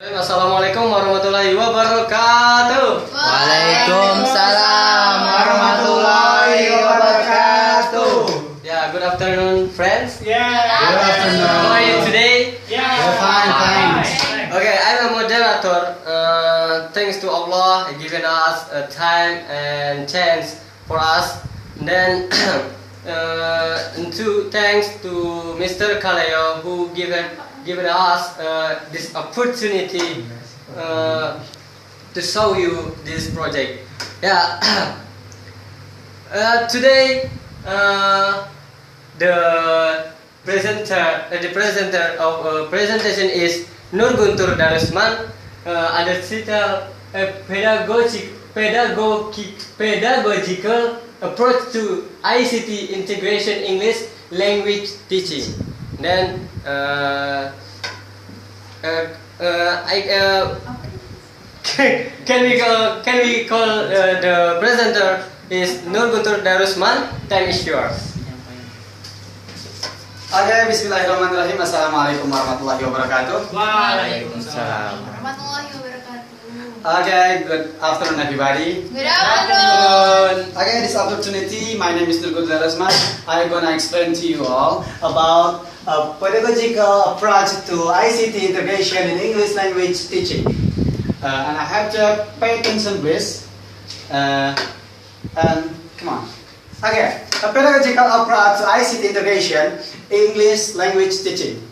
Assalamualaikum warahmatullahi wabarakatuh. Waalaikumsalam warahmatullahi wabarakatuh. Yeah, good afternoon, friends. Good afternoon. How are you today? We're fine. Okay, I'm a moderator. Thanks to Allah given us a time and chance for us. Then, thanks to Mr. Kaleo who given us this opportunity to show you this project. Yeah. Today the presenter of presentation is Guntur Darusman, under title pedagogical approach to ICT integration English language teaching. Then can we call the presenter is Guntur Darusman. Time is yours. Okay, bismillahirrahmanirrahim. Assalamualaikum warahmatullahi wabarakatuh. Waalaikumsalam warahmatullahi wabarakatuh. Okay, good afternoon everybody. Good afternoon. Okay, this opportunity, my name is Guntur Darusman. I'm gonna explain to you all about a pedagogical approach to ICT integration in English language teaching. And I have to pay attention please. And come on. Okay, a pedagogical approach to ICT integration English language teaching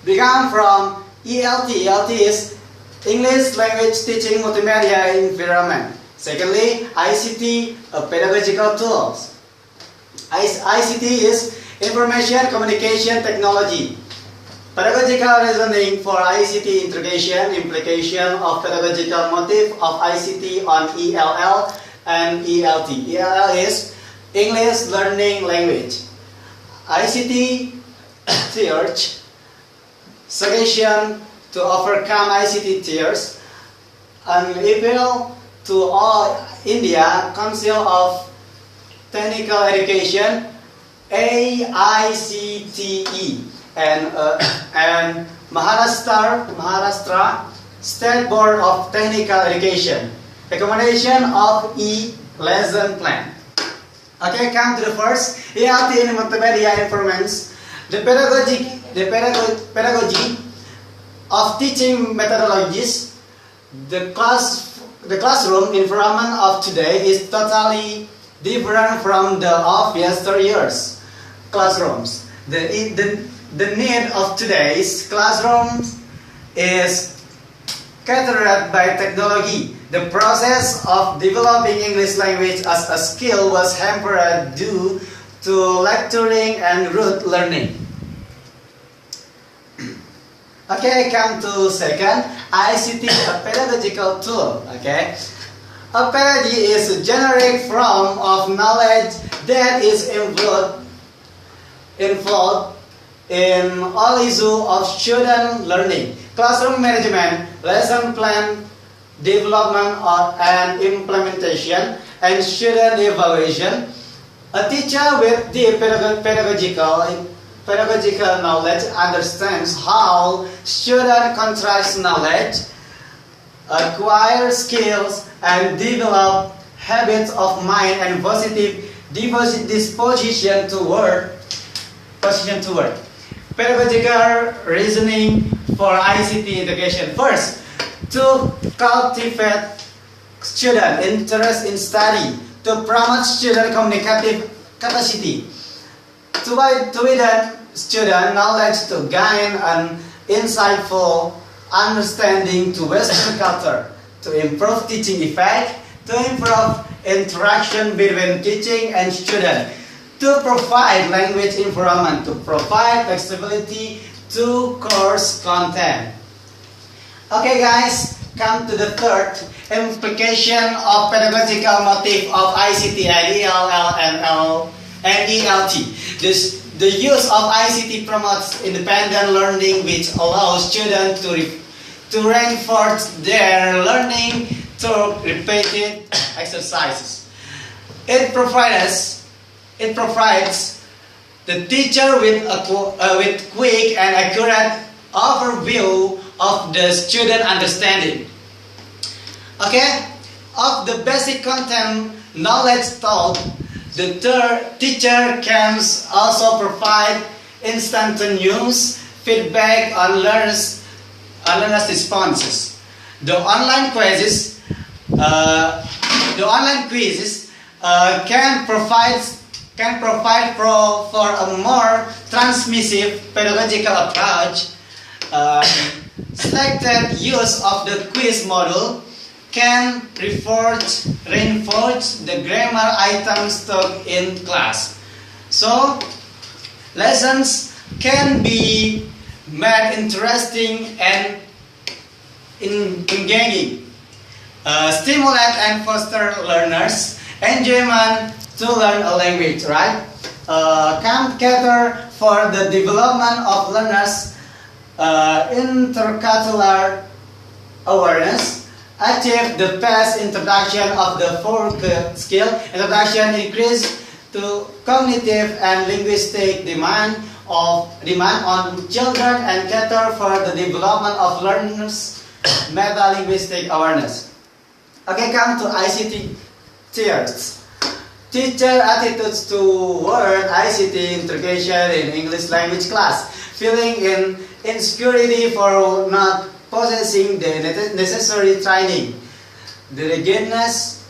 began from ELT. ELT is English language teaching multimedia environment. Secondly, ICT, pedagogical tools. ICT is information communication technology. Pedagogical reasoning for ICT integration, implication of pedagogical motive of ICT on ELL and ELT. ELL is English learning language. ICT theory, suggestion to overcome ICT tears, and appeal to all India Council of Technical Education, AICTE, and Maharashtra State Board of Technical Education. Recommendation of lesson plan. Okay, come to the first. ELT in multimedia informants the pedagogy of teaching methodologies. The classroom environment of today is totally different from the of yesteryear's classrooms. The need of today's classrooms is catered by technology. The process of developing English language as a skill was hampered due to lecturing and rote learning. Okay, come to second, ICT, a pedagogical tool. Okay, a pedagogy is a generic form of knowledge that is involved in all issues of student learning, classroom management, lesson plan development and implementation, and student evaluation. A teacher with deep pedagogical knowledge understands how students contrast knowledge, acquire skills, and develop habits of mind and positive disposition toward. Pedagogical reasoning for ICT integration. First, to cultivate student interest in study, to promote student communicative capacity, to widen student knowledge, to gain an insightful understanding to Western culture, to improve teaching effect, to improve interaction between teaching and student, to provide language environment, to provide flexibility to course content. Okay guys, come to the third implication of pedagogical motive of ICT and ELL and ELT. The use of ICT promotes independent learning, which allows students to reinforce their learning through repeated exercises. It provides the teacher with quick and accurate overview of the student understanding. Okay, of the basic content knowledge taught, the teacher can also provide instantaneous feedback on learners' responses. The online quizzes can provide for a more transmissive pedagogical approach. Selected use of the quiz module can reinforce the grammar items taught in class. So, lessons can be made interesting and engaging. Stimulate and foster learners' enjoyment to learn a language, right? Can cater for the development of learners' intercultural awareness, achieve the best introduction of the four skill. Introduction increase to cognitive and linguistic demand on children and cater for the development of learners' meta-linguistic awareness. Okay, come to ICT tiers. Teacher attitudes toward ICT integration in English language class, feeling insecurity for not possessing the necessary training, the ruggedness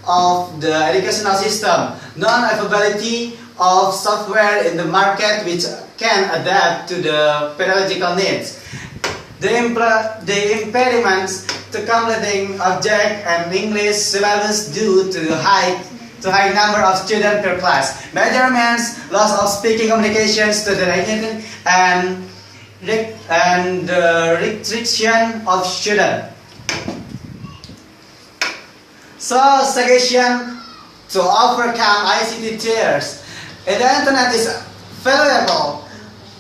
of the educational system, non-availability of software in the market which can adapt to the pedagogical needs, the impediments to completing object and English syllabus due to high number of students per class, measurements, loss of speaking communications to the and the restriction of students. So, suggestion to overcome ICT tiers. The internet is valuable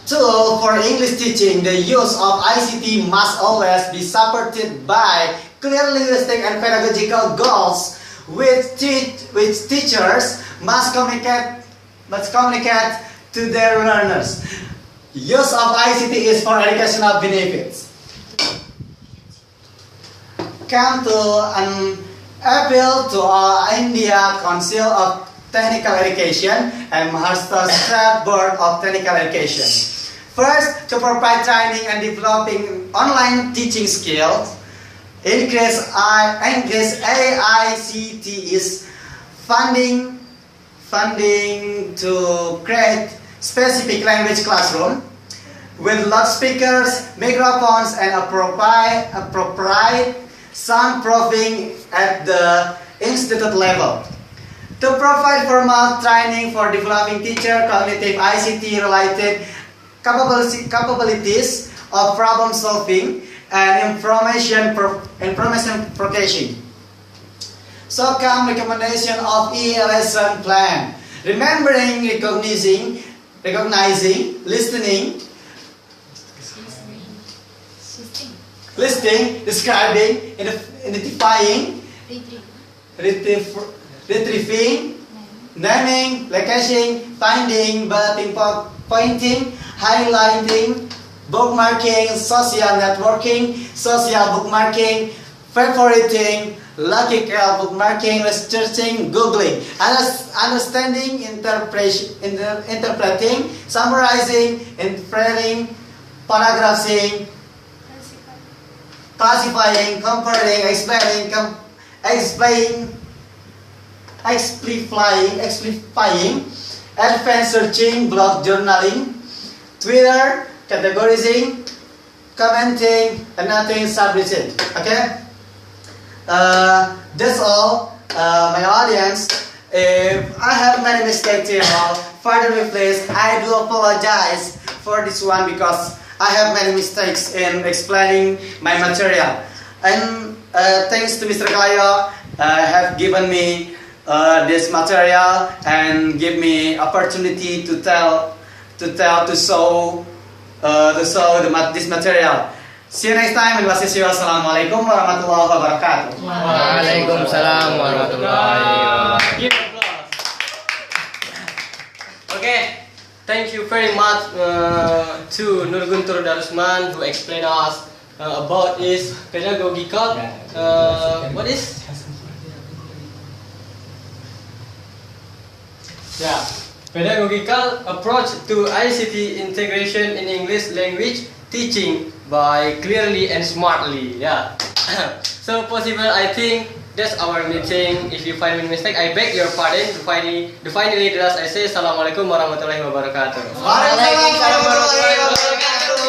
tool for English teaching. The use of ICT must always be supported by clear linguistic and pedagogical goals, which teachers must communicate to their learners. Use of ICT is for educational benefits. Come to an appeal to India Council of Technical Education and Maharashtra State Board of Technical Education. First, to provide training and developing online teaching skills. Increase AICT's funding to create specific language classroom with loudspeakers, microphones, and appropriate soundproofing at the institute level. To provide formal training for developing teacher cognitive ICT related capabilities of problem solving and information processing. So come recommendation of lesson plan. Remembering, recognizing, listening, describing, identifying, retrieving, naming, locating, finding, pointing, highlighting, bookmarking, social networking, social bookmarking, favoriting, logical bookmarking, researching, googling, understanding, interpreting, summarizing, inferring, paragraphing, classifying, comparing, explaining, explifying, advanced searching, blog journaling, Twitter, categorizing, commenting, annotating, submitting. Okay? That's all, my audience. If I have many mistakes here, pardon me please. I do apologize for this one because I have many mistakes in explaining my material. And thanks to Mr. Gayo, have given me this material and give me opportunity to show this material. See you next time and wassalamualaikum warahmatullahi wabarakatuh. Waalaikumsalam warahmatullahi wabarakatuh. Give applause. Okay, thank you very much to Nur Guntur Darusman who explained us about is pedagogical. What is? Yeah, pedagogical approach to ICT integration in English language teaching by clearly and smartly. Yeah. So possible, I think that's our meeting. If you find me mistake, I beg your pardon. Finally, I say Assalamualaikum warahmatullahi wabarakatuh. Waalaikumsalam warahmatullahi wabarakatuh.